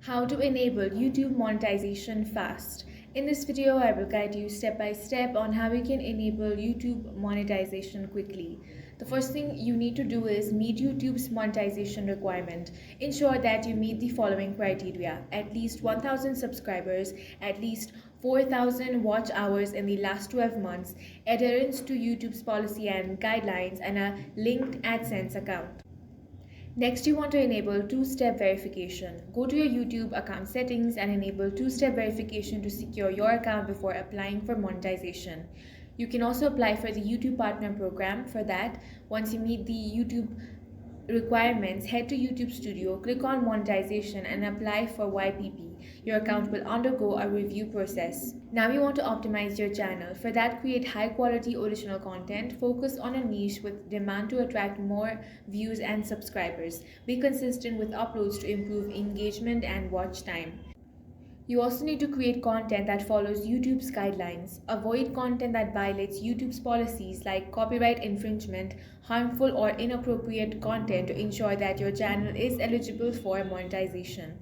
How to enable YouTube monetization fast. In this video, I will guide you step by step on how you can enable YouTube monetization quickly. The first thing you need to do is meet YouTube's monetization requirement. Ensure that you meet the following criteria: at least 1,000 subscribers, at least 4,000 watch hours in the last 12 months, adherence to YouTube's policy and guidelines, and a linked AdSense account. Next, you want to enable two-step verification. Go to your YouTube account settings and enable two-step verification to secure your account before applying for monetization. You can also apply for the YouTube Partner Program. For that, once you meet the YouTube requirements, head to YouTube Studio, click on Monetization and apply for YPP. Your account will undergo a review process. Now you want to optimize your channel. For that, create high quality original content, focus on a niche with demand to attract more views and subscribers. Be consistent with uploads to improve engagement and watch time. You also need to create content that follows YouTube's guidelines. Avoid content that violates YouTube's policies like copyright infringement, harmful or inappropriate content to ensure that your channel is eligible for monetization.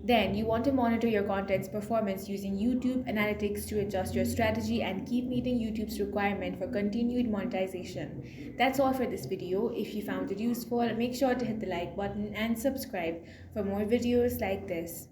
Then you want to monitor your content's performance using YouTube Analytics to adjust your strategy and keep meeting YouTube's requirement for continued monetization. That's all for this video. If you found it useful, make sure to hit the like button and subscribe for more videos like this.